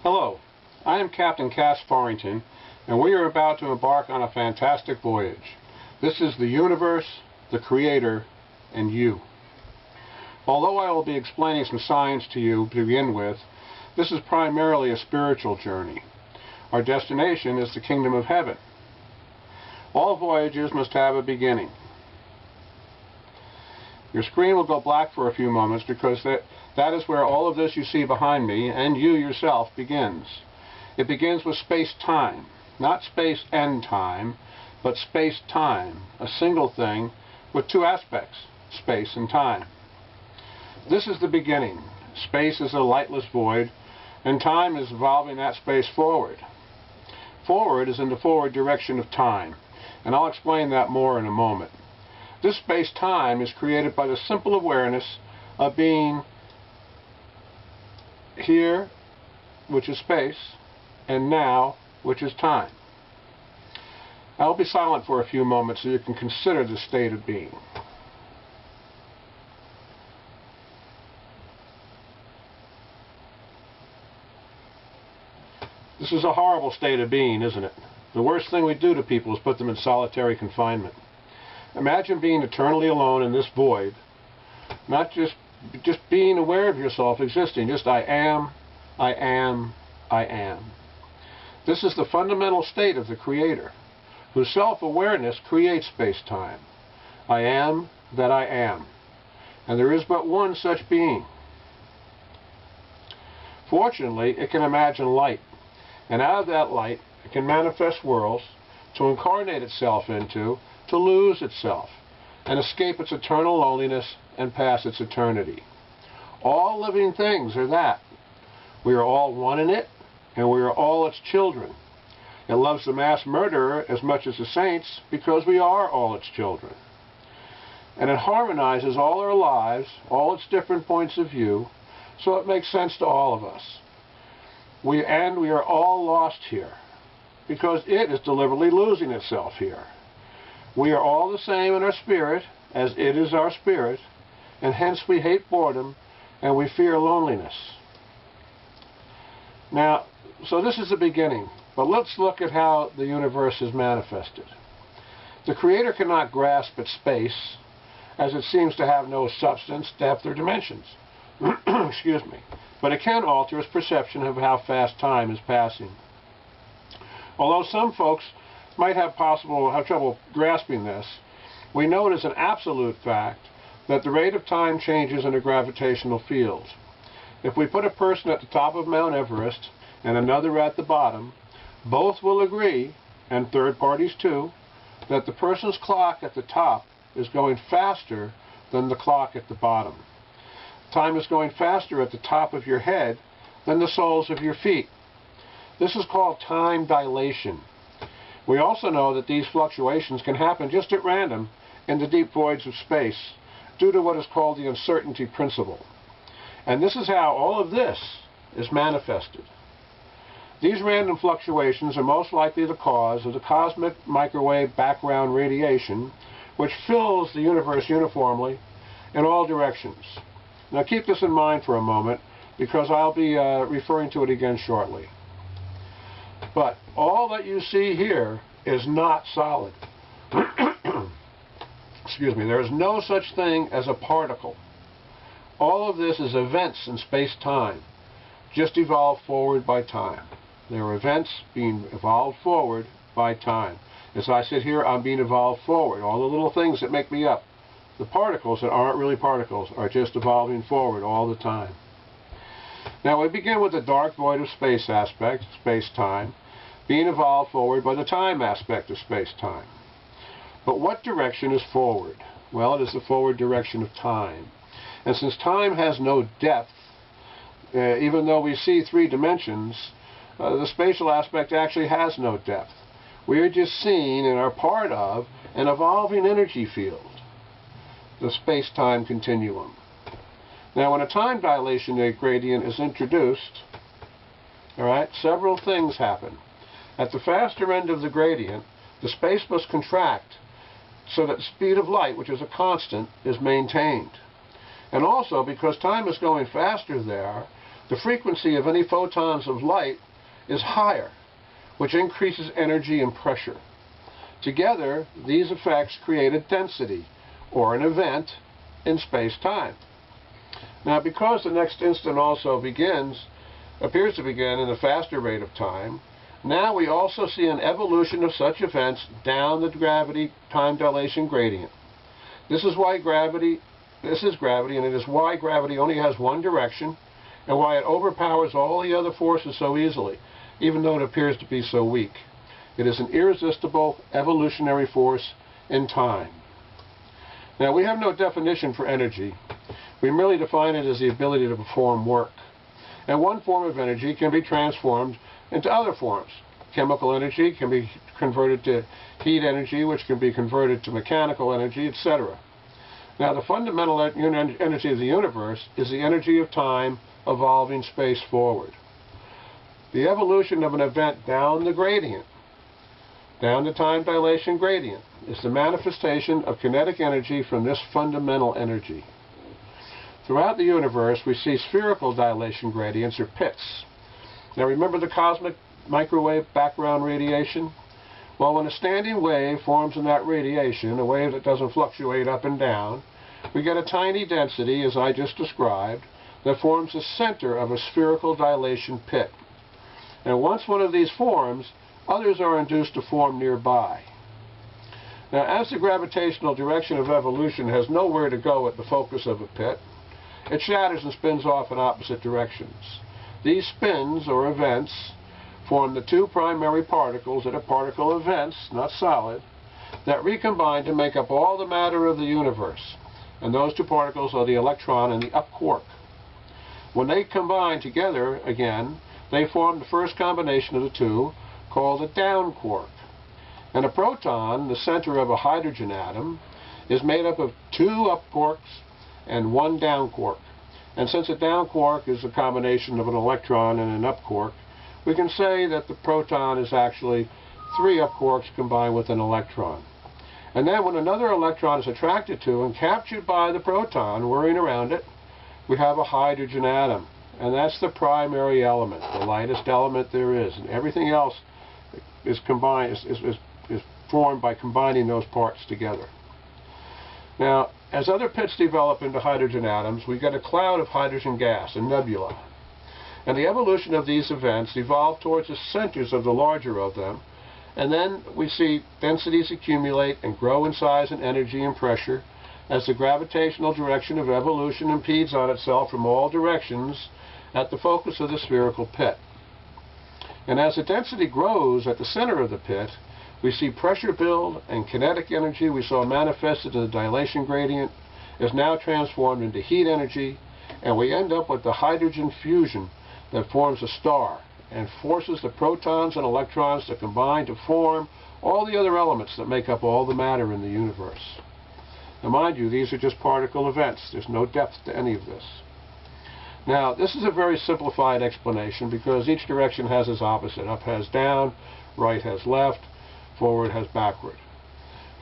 Hello, I am Captain Cass Forrington, and we are about to embark on a fantastic voyage. This is the universe, the Creator, and you. Although I will be explaining some science to you to begin with, this is primarily a spiritual journey. Our destination is the Kingdom of Heaven. All voyages must have a beginning. Your screen will go black for a few moments because that is where all of this you see behind me, and you yourself, begins. It begins with space-time. Not space and time, but space-time, a single thing with two aspects, space and time. This is the beginning. Space is a lightless void, and time is evolving that space forward. Forward is in the forward direction of time, and I'll explain that more in a moment. This space-time is created by the simple awareness of being here, which is space, and now, which is time. I'll be silent for a few moments so you can consider the state of being. This is a horrible state of being, isn't it? The worst thing we do to people is put them in solitary confinement. Imagine being eternally alone in this void, not just being aware of yourself existing, just I am, I am, I am. This is the fundamental state of the Creator, whose self-awareness creates space-time. I am that I am, and there is but one such being. Fortunately, it can imagine light, and out of that light, it can manifest worlds to incarnate itself into, to lose itself, and escape its eternal loneliness and pass its eternity. All living things are that. We are all one in it, and we are all its children. It loves the mass murderer as much as the saints because we are all its children. And it harmonizes all our lives, all its different points of view, so it makes sense to all of us. We are all lost here because it is deliberately losing itself here. We are all the same in our spirit as it is our spirit, and hence we hate boredom and we fear loneliness. Now, so this is the beginning, but let's look at how the universe is manifested. The Creator cannot grasp its space, as it seems to have no substance, depth, or dimensions. Excuse me. But it can alter its perception of how fast time is passing. Although some folks might have trouble grasping this, we know it is an absolute fact that the rate of time changes in a gravitational field. If we put a person at the top of Mount Everest and another at the bottom, both will agree, and third parties too, that the person's clock at the top is going faster than the clock at the bottom. Time is going faster at the top of your head than the soles of your feet. This is called time dilation. We also know that these fluctuations can happen just at random in the deep voids of space due to what is called the uncertainty principle. And this is how all of this is manifested. These random fluctuations are most likely the cause of the cosmic microwave background radiation, which fills the universe uniformly in all directions. Now keep this in mind for a moment, because I'll be referring to it again shortly. But all that you see here is not solid. Excuse me, there is no such thing as a particle. All of this is events in space-time, just evolved forward by time. There are events being evolved forward by time. As I sit here, I'm being evolved forward. All the little things that make me up, the particles that aren't really particles, are just evolving forward all the time. Now we begin with the dark void of space aspect, space-time, being evolved forward by the time aspect of space-time. But what direction is forward? Well, it is the forward direction of time. And since time has no depth, even though we see three dimensions, the spatial aspect actually has no depth. We are just seeing and are part of an evolving energy field, the space-time continuum. Now, when a time dilation gradient is introduced, several things happen. At the faster end of the gradient, the space must contract so that the speed of light, which is a constant, is maintained. And also, because time is going faster there, the frequency of any photons of light is higher, which increases energy and pressure. Together, these effects create a density, or an event, in space-time. Now, because the next instant also appears to begin in a faster rate of time, now we also see an evolution of such events down the gravity time dilation gradient. This is gravity, and it is why gravity only has one direction, and why it overpowers all the other forces so easily, even though it appears to be so weak. It is an irresistible evolutionary force in time. Now, we have no definition for energy. We merely define it as the ability to perform work. And one form of energy can be transformed into other forms. Chemical energy can be converted to heat energy, which can be converted to mechanical energy, etc. Now, the fundamental energy of the universe is the energy of time evolving space forward. The evolution of an event down the gradient, down the time dilation gradient, is the manifestation of kinetic energy from this fundamental energy. Throughout the universe, we see spherical dilation gradients, or pits. Now, remember the cosmic microwave background radiation? Well, when a standing wave forms in that radiation, a wave that doesn't fluctuate up and down, we get a tiny density, as I just described, that forms the center of a spherical dilation pit. And once one of these forms, others are induced to form nearby. Now, as the gravitational direction of evolution has nowhere to go at the focus of a pit, it shatters and spins off in opposite directions. These spins, or events, form the two primary particles that are particle events, not solid, that recombine to make up all the matter of the universe. And those two particles are the electron and the up quark. When they combine together again, they form the first combination of the two, called a down quark. And a proton, the center of a hydrogen atom, is made up of two up quarks and one down quark. And since a down quark is a combination of an electron and an up quark, we can say that the proton is actually three up quarks combined with an electron. And then when another electron is attracted to and captured by the proton whirring around it, we have a hydrogen atom. And that's the primary element, the lightest element there is. And everything else is formed by combining those parts together. Now, as other pits develop into hydrogen atoms, we get a cloud of hydrogen gas, a nebula. And the evolution of these events evolve towards the centers of the larger of them, and then we see densities accumulate and grow in size and energy and pressure as the gravitational direction of evolution impedes on itself from all directions at the focus of the spherical pit. And as the density grows at the center of the pit, we see pressure build, and kinetic energy we saw manifested in the dilation gradient is now transformed into heat energy, and we end up with the hydrogen fusion that forms a star and forces the protons and electrons to combine to form all the other elements that make up all the matter in the universe. Now, mind you, these are just particle events. There's no depth to any of this. Now, this is a very simplified explanation because each direction has its opposite. Up has down, right has left, forward has backward.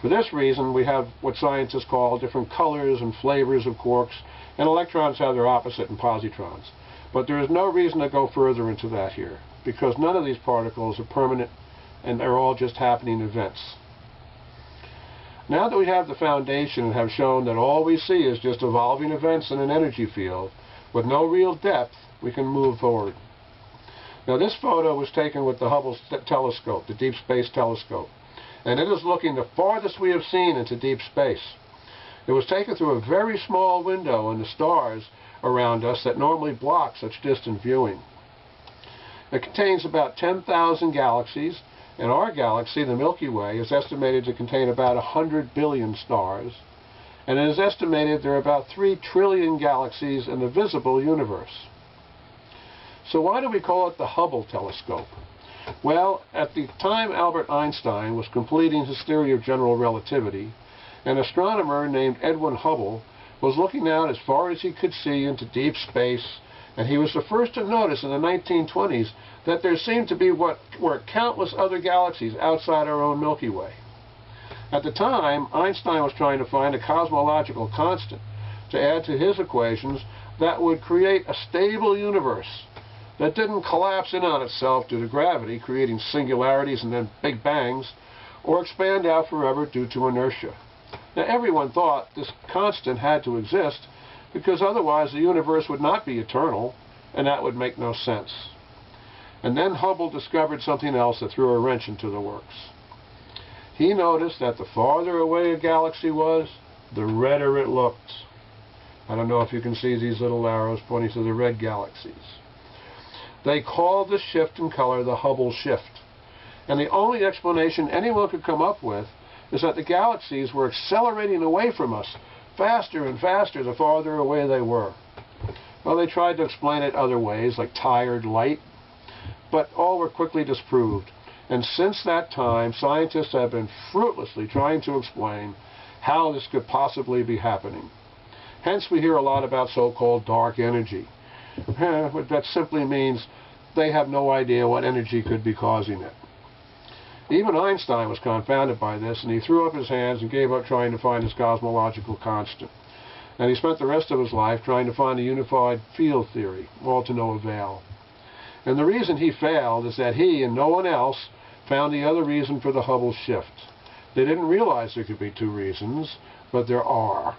For this reason, we have what scientists call different colors and flavors of quarks, and electrons have their opposite in positrons. But there is no reason to go further into that here, because none of these particles are permanent, and they're all just happening events. Now that we have the foundation and have shown that all we see is just evolving events in an energy field, with no real depth, we can move forward. Now, this photo was taken with the Hubble telescope, the Deep Space Telescope, and it is looking the farthest we have seen into deep space. It was taken through a very small window in the stars around us that normally block such distant viewing. It contains about 10,000 galaxies, and our galaxy, the Milky Way, is estimated to contain about 100 billion stars, and it is estimated there are about 3 trillion galaxies in the visible universe. So why do we call it the Hubble telescope? Well, at the time Albert Einstein was completing his theory of general relativity, an astronomer named Edwin Hubble was looking out as far as he could see into deep space, and he was the first to notice in the 1920s that there seemed to be what were countless other galaxies outside our own Milky Way. At the time, Einstein was trying to find a cosmological constant to add to his equations that would create a stable universe that didn't collapse in on itself due to gravity, creating singularities and then big bangs, or expand out forever due to inertia. Now, everyone thought this constant had to exist because otherwise the universe would not be eternal, and that would make no sense. And then Hubble discovered something else that threw a wrench into the works. He noticed that the farther away a galaxy was, the redder it looked. I don't know if you can see these little arrows pointing to the red galaxies. They called the shift in color the Hubble shift. And the only explanation anyone could come up with is that the galaxies were accelerating away from us faster and faster the farther away they were. Well, they tried to explain it other ways, like tired light, but all were quickly disproved. And since that time, scientists have been fruitlessly trying to explain how this could possibly be happening. Hence, we hear a lot about so-called dark energy. That simply means they have no idea what energy could be causing it. Even Einstein was confounded by this, and he threw up his hands and gave up trying to find his cosmological constant. And he spent the rest of his life trying to find a unified field theory, all to no avail. And the reason he failed is that he and no one else found the other reason for the Hubble shift. They didn't realize there could be two reasons, but there are.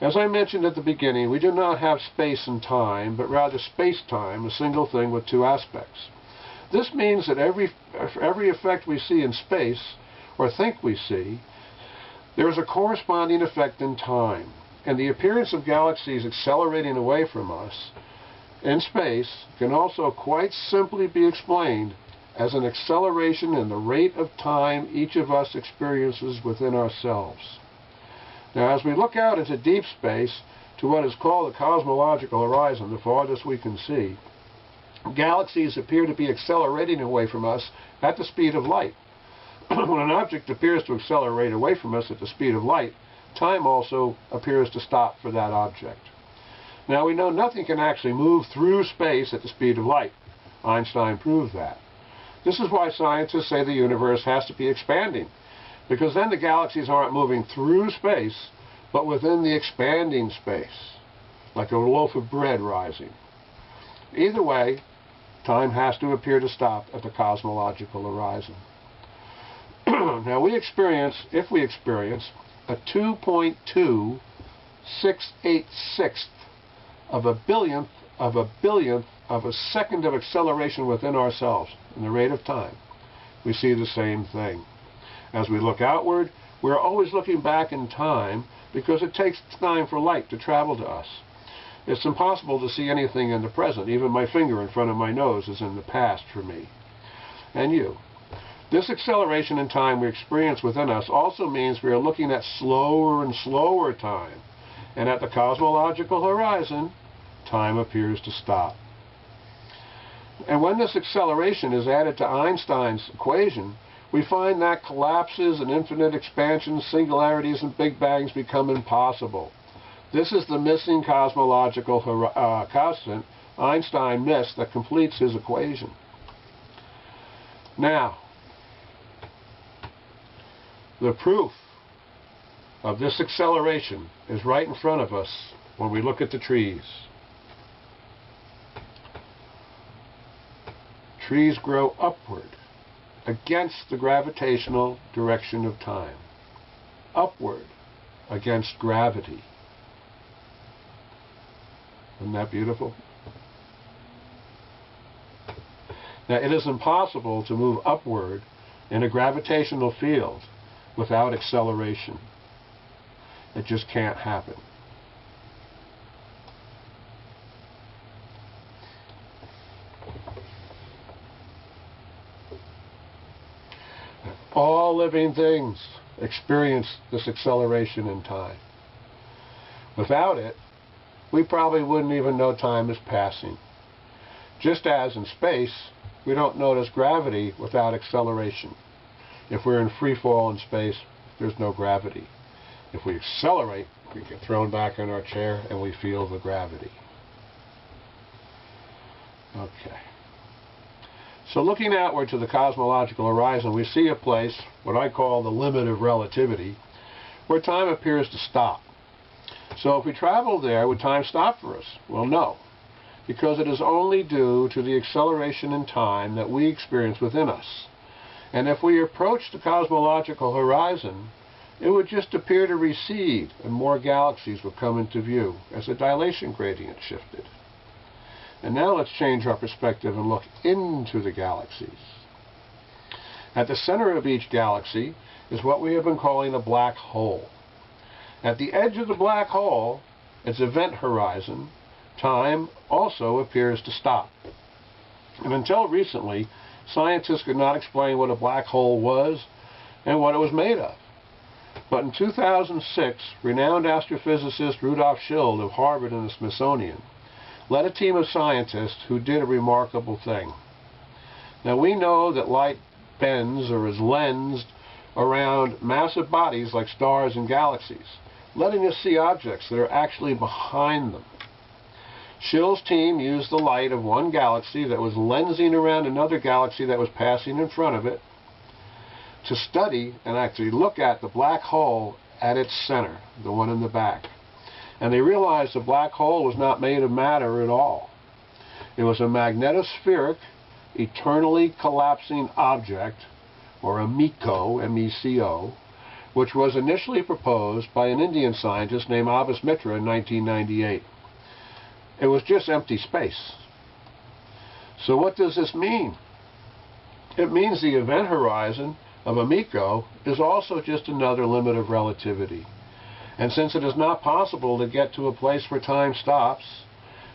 As I mentioned at the beginning, we do not have space and time, but rather space-time, a single thing with two aspects. This means that every effect we see in space, or think we see, there is a corresponding effect in time. And the appearance of galaxies accelerating away from us in space can also quite simply be explained as an acceleration in the rate of time each of us experiences within ourselves. Now, as we look out into deep space to what is called the cosmological horizon, the farthest we can see, galaxies appear to be accelerating away from us at the speed of light. When an object appears to accelerate away from us at the speed of light, time also appears to stop for that object. Now, we know nothing can actually move through space at the speed of light. Einstein proved that. This is why scientists say the universe has to be expanding, because then the galaxies aren't moving through space, but within the expanding space, like a loaf of bread rising. Either way, time has to appear to stop at the cosmological horizon. Now, if we experience a 2.2686th of a billionth of a second of acceleration within ourselves in the rate of time, we see the same thing. As we look outward, we're always looking back in time because it takes time for light to travel to us. It's impossible to see anything in the present. Even my finger in front of my nose is in the past for me. And you. This acceleration in time we experience within us also means we are looking at slower and slower time. And at the cosmological horizon, time appears to stop. And when this acceleration is added to Einstein's equation, we find that collapses and infinite expansions, singularities, and big bangs become impossible. This is the missing cosmological constant Einstein missed that completes his equation. Now, the proof of this acceleration is right in front of us when we look at the trees. Trees grow upward against the gravitational direction of time. Upward against gravity. Isn't that beautiful? Now, it is impossible to move upward in a gravitational field without acceleration. It just can't happen. All living things experience this acceleration in time. Without it, we probably wouldn't even know time is passing. Just as in space, we don't notice gravity without acceleration. If we're in free fall in space, there's no gravity. If we accelerate, we get thrown back in our chair and we feel the gravity. Okay. So looking outward to the cosmological horizon, we see a place, what I call the limit of relativity, where time appears to stop. So if we travel there, would time stop for us? Well, no, because it is only due to the acceleration in time that we experience within us. And if we approach the cosmological horizon, it would just appear to recede and more galaxies would come into view as the dilation gradient shifted. And now let's change our perspective and look into the galaxies. At the center of each galaxy is what we have been calling a black hole. At the edge of the black hole, its event horizon, time also appears to stop. And until recently, scientists could not explain what a black hole was and what it was made of. But in 2006, renowned astrophysicist Rudolf Schild of Harvard and the Smithsonian led a team of scientists who did a remarkable thing. Now we know that light bends or is lensed around massive bodies like stars and galaxies, letting us see objects that are actually behind them. Schild's team used the light of one galaxy that was lensing around another galaxy that was passing in front of it to study and actually look at the black hole at its center, the one in the back. And they realized the black hole was not made of matter at all. It was a magnetospheric, eternally collapsing object, or a MECO, M-E-C-O, which was initially proposed by an Indian scientist named Abbas Mitra in 1998. It was just empty space. So what does this mean? It means the event horizon of a MECO is also just another limit of relativity. And since it is not possible to get to a place where time stops,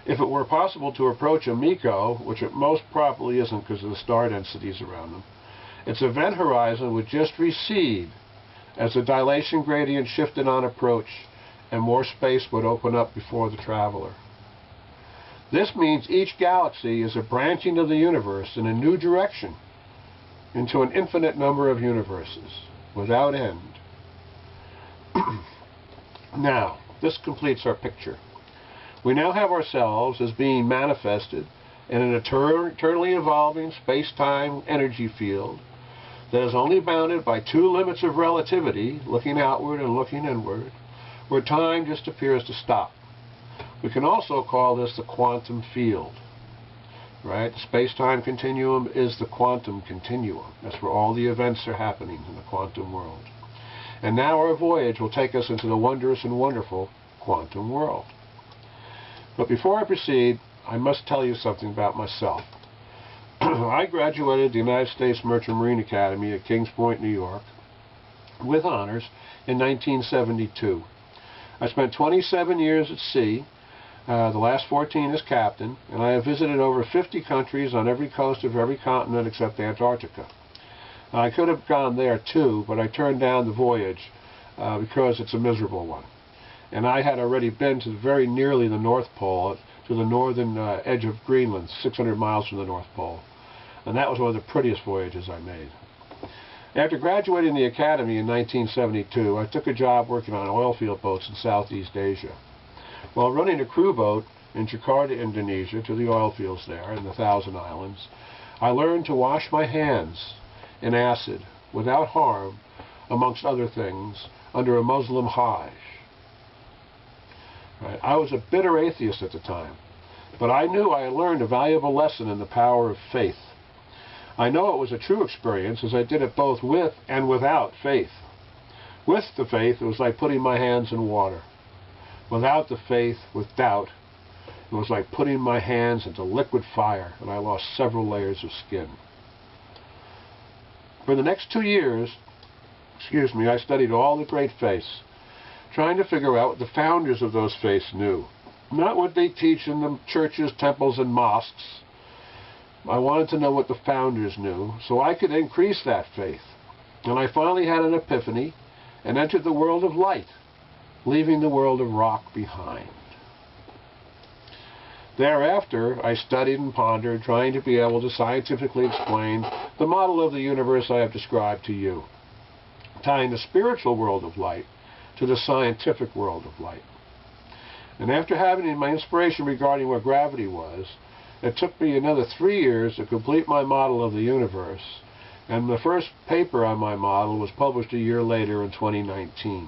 if it were possible to approach a MECO, which it most probably isn't because of the star densities around them, its event horizon would just recede as the dilation gradient shifted on approach and more space would open up before the traveler. This means each galaxy is a branching of the universe in a new direction into an infinite number of universes without end. Now, this completes our picture. We now have ourselves as being manifested in an eternally evolving space-time energy field that is only bounded by two limits of relativity, looking outward and looking inward, where time just appears to stop. We can also call this the quantum field. Right? The space-time continuum is the quantum continuum. That's where all the events are happening in the quantum world. And now our voyage will take us into the wondrous and wonderful quantum world. But before I proceed, I must tell you something about myself. I graduated the United States Merchant Marine Academy at Kings Point, New York, with honors in 1972. I spent 27 years at sea, the last 14 as captain, and I have visited over 50 countries on every coast of every continent except Antarctica. I could have gone there too, but I turned down the voyage because it's a miserable one. And I had already been to very nearly the North Pole, to the northern edge of Greenland, 600 miles from the North Pole. And that was one of the prettiest voyages I made. After graduating the academy in 1972, I took a job working on oil field boats in Southeast Asia. While running a crew boat in Jakarta, Indonesia, to the oil fields there in the Thousand Islands, I learned to wash my hands in acid without harm, amongst other things, under a Muslim Hajj. Right. I was a bitter atheist at the time, but I knew I had learned a valuable lesson in the power of faith. I know it was a true experience as I did it both with and without faith. With the faith, it was like putting my hands in water. Without the faith, with doubt, it was like putting my hands into liquid fire, and I lost several layers of skin. For the next 2 years, I studied all the great faiths, trying to figure out what the founders of those faiths knew. Not what they teach in the churches, temples, and mosques. I wanted to know what the founders knew, so I could increase that faith. And I finally had an epiphany and entered the world of light, leaving the world of rock behind. Thereafter, I studied and pondered, trying to be able to scientifically explain the model of the universe I have described to you, tying the spiritual world of light to the scientific world of light. And after having my inspiration regarding what gravity was, it took me another 3 years to complete my model of the universe, and the first paper on my model was published a year later in 2019.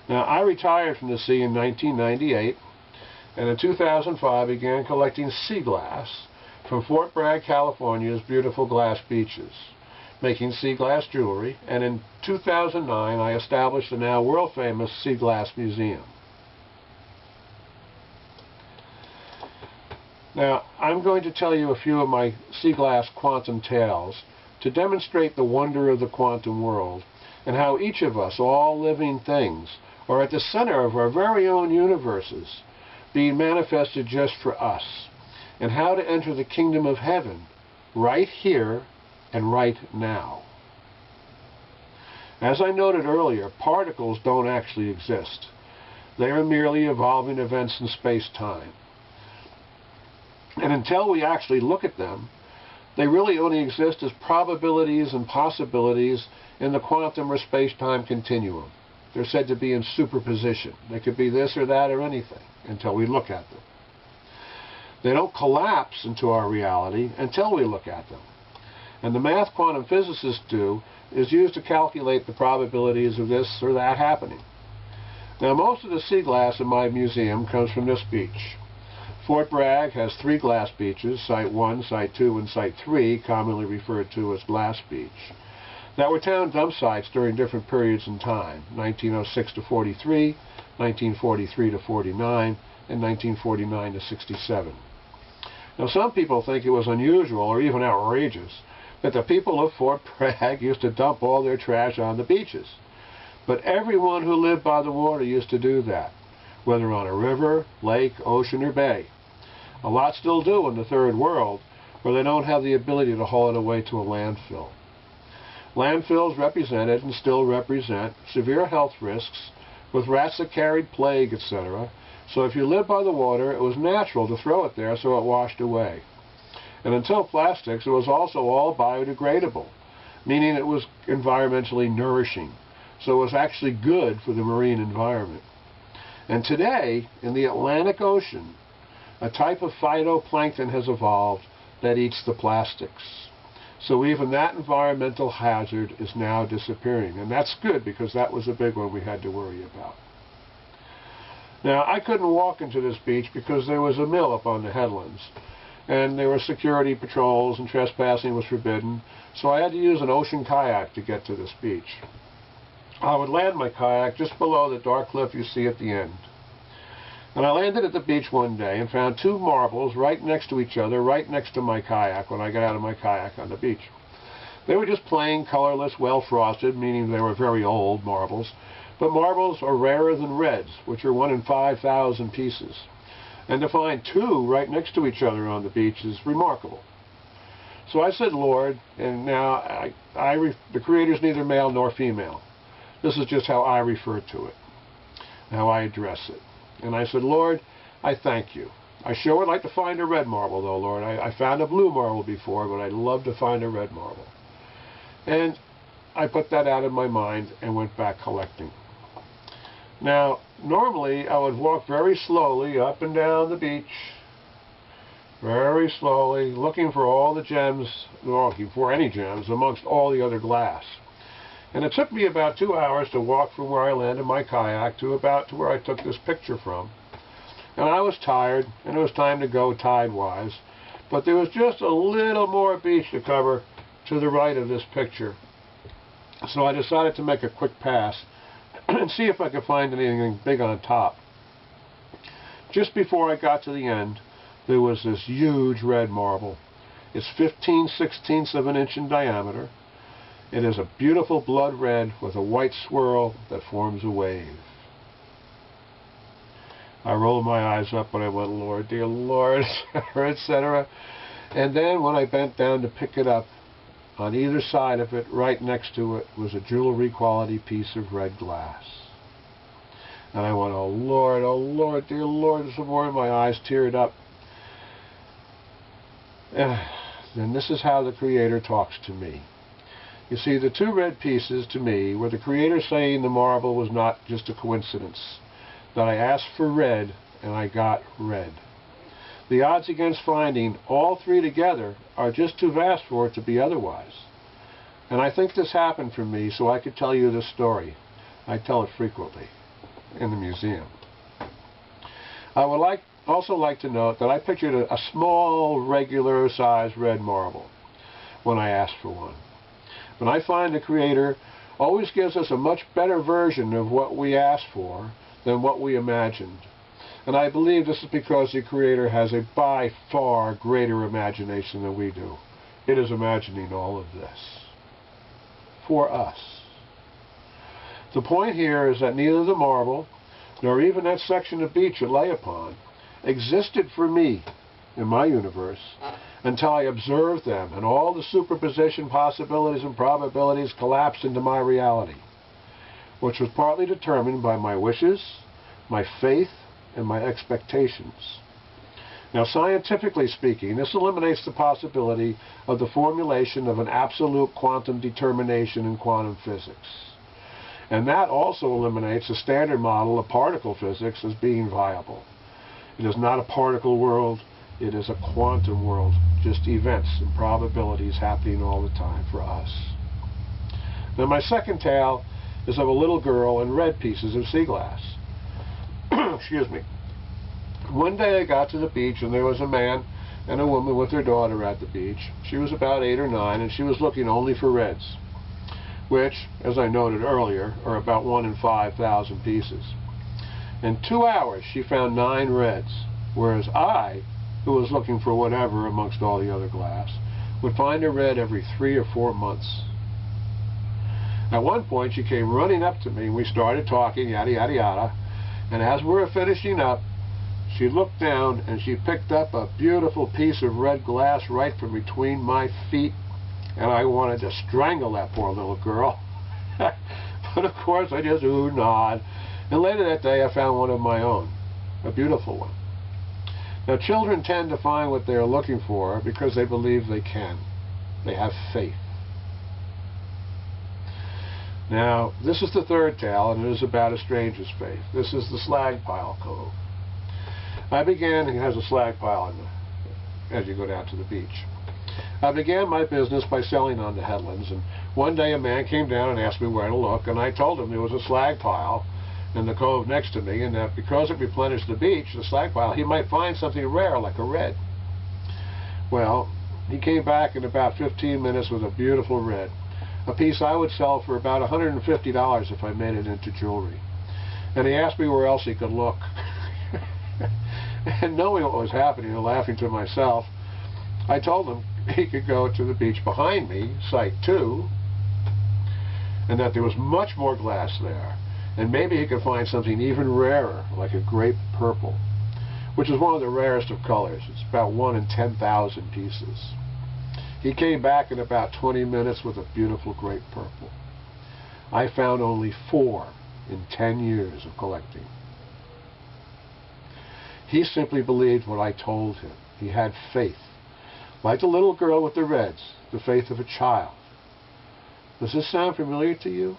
Now, I retired from the sea in 1998, and in 2005 began collecting sea glass from Fort Bragg, California's beautiful glass beaches, making sea glass jewelry, and in 2009 I established the now world-famous Sea Glass Museum. Now, I'm going to tell you a few of my sea glass quantum tales to demonstrate the wonder of the quantum world and how each of us, all living things, are at the center of our very own universes being manifested just for us, and how to enter the kingdom of heaven right here and right now. As I noted earlier, particles don't actually exist. They are merely evolving events in space-time. And until we actually look at them, they really only exist as probabilities and possibilities in the quantum or space-time continuum. They're said to be in superposition. They could be this or that or anything until we look at them. They don't collapse into our reality until we look at them. And the math quantum physicists do is used to calculate the probabilities of this or that happening. Now, most of the sea glass in my museum comes from this beach. Fort Bragg has 3 glass beaches, Site 1, Site 2, and Site 3, commonly referred to as Glass Beach, that were town dump sites during different periods in time, 1906 to 43, 1943 to 49, and 1949 to 67. Now, some people think it was unusual or even outrageous that the people of Fort Bragg used to dump all their trash on the beaches. But everyone who lived by the water used to do that, whether on a river, lake, ocean, or bay. A lot still do in the third world, where they don't have the ability to haul it away to a landfill. Landfills represented and still represent severe health risks with rats that carried plague, etc. So if you lived by the water, it was natural to throw it there so it washed away. And until plastics, it was also all biodegradable, meaning it was environmentally nourishing. So it was actually good for the marine environment. And today, in the Atlantic Ocean, a type of phytoplankton has evolved that eats the plastics. So even that environmental hazard is now disappearing. And that's good, because that was a big one we had to worry about. Now, I couldn't walk into this beach because there was a mill up on the headlands. And there were security patrols and trespassing was forbidden. So I had to use an ocean kayak to get to this beach. I would land my kayak just below the dark cliff you see at the end. And I landed at the beach one day and found 2 marbles right next to each other, right next to my kayak when I got out of my kayak on the beach. They were just plain, colorless, well-frosted, meaning they were very old marbles. But marbles are rarer than reds, which are 1 in 5,000 pieces. And to find 2 right next to each other on the beach is remarkable. So I said, Lord, and now the Creator's neither male nor female. This is just how I refer to it, how I address it. And I said, Lord, I thank you. I sure would like to find a red marble, though, Lord. I found a blue marble before, but I'd love to find a red marble. And I put that out of my mind and went back collecting. Now, normally, I would walk very slowly up and down the beach, very slowly, looking for all the gems, looking for any gems, amongst all the other glass. And it took me about 2 hours to walk from where I landed my kayak to about to where I took this picture from. And I was tired, and it was time to go tide-wise. But there was just a little more beach to cover to the right of this picture. So I decided to make a quick pass and see if I could find anything big on top. Just before I got to the end, there was this huge red marble. It's 15/16 of an inch in diameter. It is a beautiful blood red with a white swirl that forms a wave. I rolled my eyes up and I went, Lord, dear Lord, etc. And then when I bent down to pick it up, on either side of it, right next to it, was a jewelry quality piece of red glass. And I went, oh Lord, dear Lord, some more, and my eyes teared up. And this is how the Creator talks to me. You see, the 2 red pieces, to me, were the Creator saying the marble was not just a coincidence, that I asked for red, and I got red. The odds against finding all 3 together are just too vast for it to be otherwise. And I think this happened for me so I could tell you this story. I tell it frequently. in the museum. I would also like to note that I pictured a small, regular-sized red marble when I asked for one. But I find the Creator always gives us a much better version of what we asked for than what we imagined. And I believe this is because the Creator has a by far greater imagination than we do. It is imagining all of this for us. The point here is that neither the marble nor even that section of beach it lay upon existed for me in my universe until I observed them and all the superposition possibilities and probabilities collapsed into my reality, which was partly determined by my wishes, my faith, and my expectations. Now, scientifically speaking, this eliminates the possibility of the formulation of an absolute quantum determination in quantum physics. And that also eliminates the standard model of particle physics as being viable. It is not a particle world, it is a quantum world, just events and probabilities happening all the time for us. Now, my second tale is of a little girl and red pieces of sea glass. Excuse me. One day I got to the beach and there was a man and a woman with their daughter at the beach. She was about 8 or 9 and she was looking only for reds, which, as I noted earlier, are about 1 in 5,000 pieces. In 2 hours she found 9 reds, whereas I, who was looking for whatever amongst all the other glass, would find a red every 3 or 4 months. At one point she came running up to me and we started talking, yada yada yada, and as we were finishing up, she looked down and she picked up a beautiful piece of red glass right from between my feet, and I wanted to strangle that poor little girl. But of course I just nod. And later that day I found one of my own, a beautiful one. Now, children tend to find what they are looking for because they believe they can. They have faith. Now, this is the third tale, and it is about a stranger's faith. This is the Slag Pile Cove. It has a slag pile as you go down to the beach. I began my business by selling on the headlands, and one day a man came down and asked me where to look, and I told him there was a slag pile in the cove next to me, and that because it replenished the beach, the slag pile, he might find something rare like a red. Well, he came back in about 15 minutes with a beautiful red, a piece I would sell for about $150 if I made it into jewelry. And he asked me where else he could look. And knowing what was happening and laughing to myself, I told him he could go to the beach behind me, Site 2, and that there was much more glass there. And maybe he could find something even rarer, like a grape purple, which is one of the rarest of colors. It's about 1 in 10,000 pieces. He came back in about 20 minutes with a beautiful grape purple. I found only 4 in 10 years of collecting. He simply believed what I told him. He had faith. Like the little girl with the reds, the faith of a child. Does this sound familiar to you?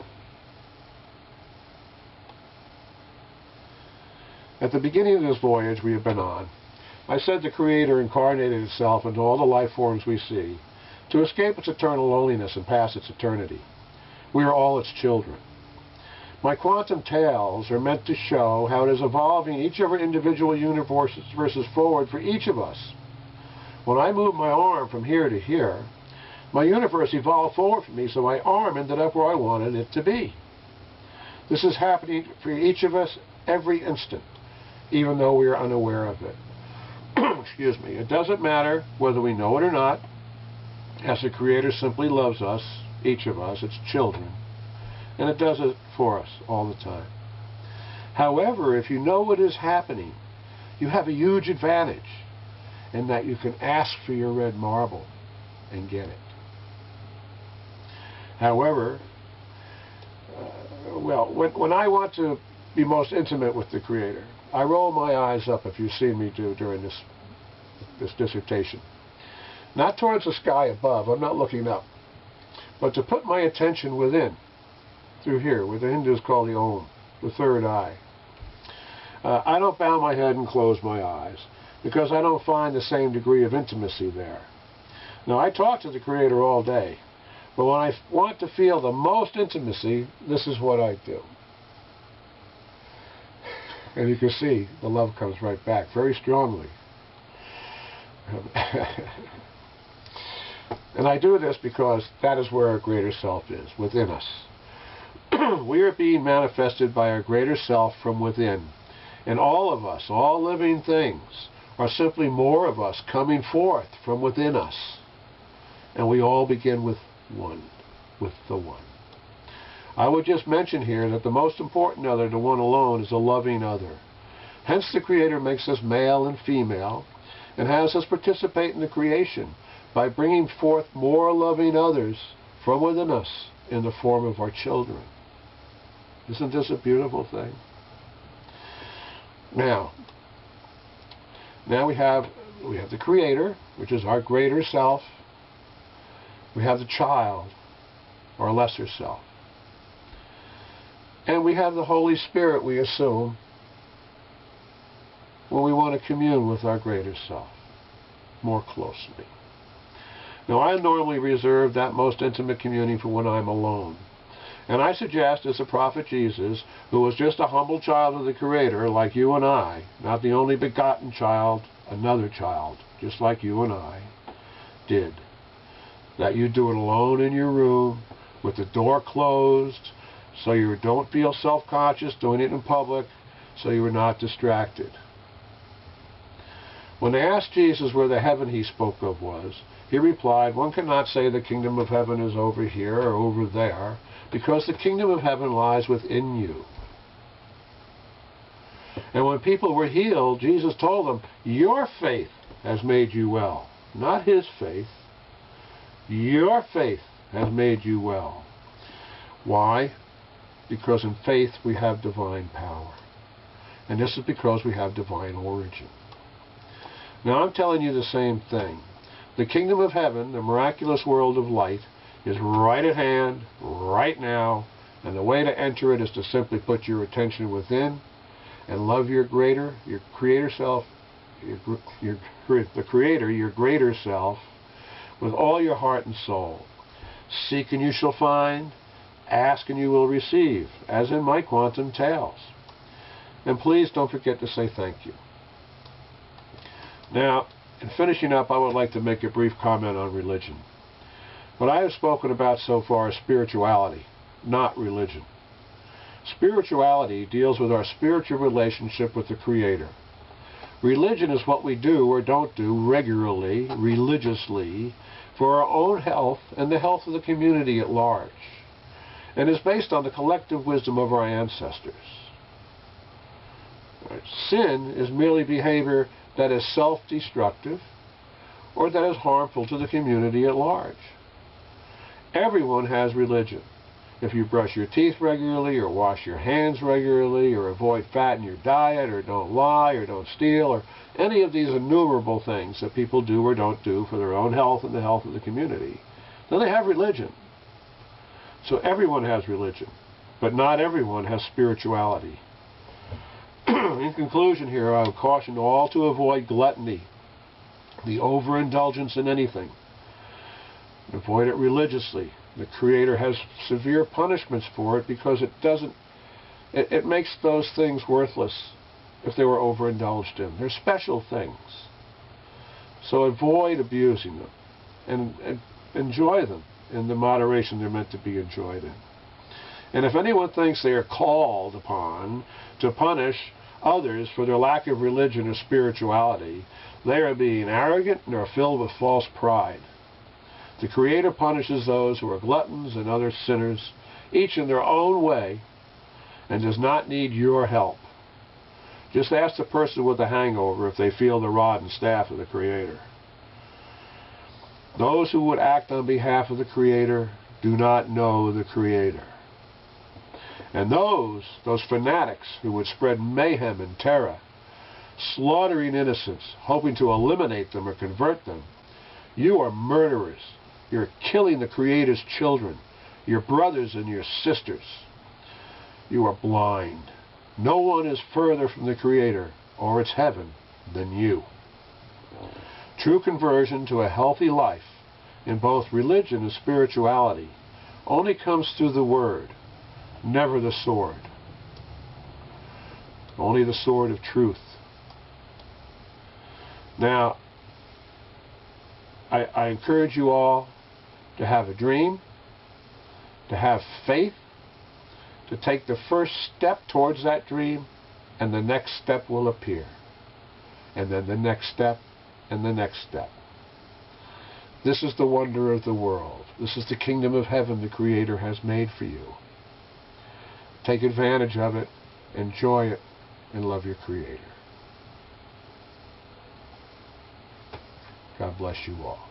At the beginning of this voyage we have been on, I said the Creator incarnated itself into all the life forms we see to escape its eternal loneliness and pass its eternity. We are all its children. My quantum tales are meant to show how it is evolving each of our individual universes forward for each of us. When I moved my arm from here to here, my universe evolved forward for me, so my arm ended up where I wanted it to be. This is happening for each of us every instant, even though we are unaware of it. Excuse me. It doesn't matter whether we know it or not, as the Creator simply loves us, each of us, its children, and it does it for us all the time. However, if you know what is happening, you have a huge advantage in that you can ask for your red marble and get it. However, when I want to be most intimate with the Creator, I roll my eyes up, if you've seen me do during this dissertation. Not towards the sky above, I'm not looking up, but to put my attention within, through here, where the Hindus call the Om, the third eye. I don't bow my head and close my eyes, because I don't find the same degree of intimacy there. Now, I talk to the Creator all day, but when I want to feel the most intimacy, this is what I do. And you can see the love comes right back very strongly. And I do this because that is where our greater self is, within us. We are being manifested by our greater self from within. And all of us, all living things, are simply more of us coming forth from within us. And we all begin with one, with the one. I would just mention here that the most important other to one alone is a loving other. Hence the Creator makes us male and female and has us participate in the creation by bringing forth more loving others from within us in the form of our children. Isn't this a beautiful thing? Now we have the Creator, which is our greater self. We have the child, our lesser self. And we have the Holy Spirit, we assume, when we want to commune with our greater self more closely. Now, I normally reserve that most intimate communing for when I'm alone. And I suggest, as the prophet Jesus, who was just a humble child of the Creator, like you and I, not the only begotten child, another child, just like you and I, did, that you do it alone in your room, with the door closed, so you don't feel self-conscious doing it in public, so you are not distracted. When they asked Jesus where the heaven he spoke of was, he replied, one cannot say the kingdom of heaven is over here or over there, because the kingdom of heaven lies within you. And when people were healed, Jesus told them, your faith has made you well. Not his faith. Your faith has made you well. Why? Because in faith we have divine power. And this is because we have divine origin. Now I'm telling you the same thing. The kingdom of heaven, the miraculous world of light, is right at hand, right now, and the way to enter it is to simply put your attention within and love your greater, your creator self, the Creator, your greater self, with all your heart and soul. Seek and you shall find, ask and you will receive, as in my quantum tales. And please don't forget to say thank you. Now, in finishing up, I would like to make a brief comment on religion. What I have spoken about so far is spirituality, not religion. Spirituality deals with our spiritual relationship with the Creator. Religion is what we do or don't do regularly, religiously, for our own health and the health of the community at large, and is based on the collective wisdom of our ancestors. Sin is merely behavior that is self-destructive or that is harmful to the community at large. Everyone has religion. If you brush your teeth regularly, or wash your hands regularly, or avoid fat in your diet, or don't lie, or don't steal, or any of these innumerable things that people do or don't do for their own health and the health of the community, then they have religion. So everyone has religion, but not everyone has spirituality. In conclusion here, I would caution all to avoid gluttony, the overindulgence in anything. Avoid it religiously. The Creator has severe punishments for it because it makes those things worthless if they were overindulged in. They're special things. So avoid abusing them and enjoy them in the moderation they're meant to be enjoyed in. And if anyone thinks they are called upon to punish others for their lack of religion or spirituality, they are being arrogant and are filled with false pride. The Creator punishes those who are gluttons and other sinners, each in their own way, and does not need your help. Just ask the person with the hangover if they feel the rod and staff of the Creator. Those who would act on behalf of the Creator do not know the Creator. And those fanatics who would spread mayhem and terror, slaughtering innocents, hoping to eliminate them or convert them, you are murderers. You're killing the Creator's children, your brothers and your sisters. You are blind. No one is further from the Creator or its heaven than you. True conversion to a healthy life in both religion and spirituality only comes through the Word, never the sword. only the sword of truth. Now, I encourage you all to have a dream, to have faith, to take the first step towards that dream, and the next step will appear. And then the next step, and the next step. This is the wonder of the world. This is the kingdom of heaven the Creator has made for you. Take advantage of it, enjoy it, and love your Creator. God bless you all.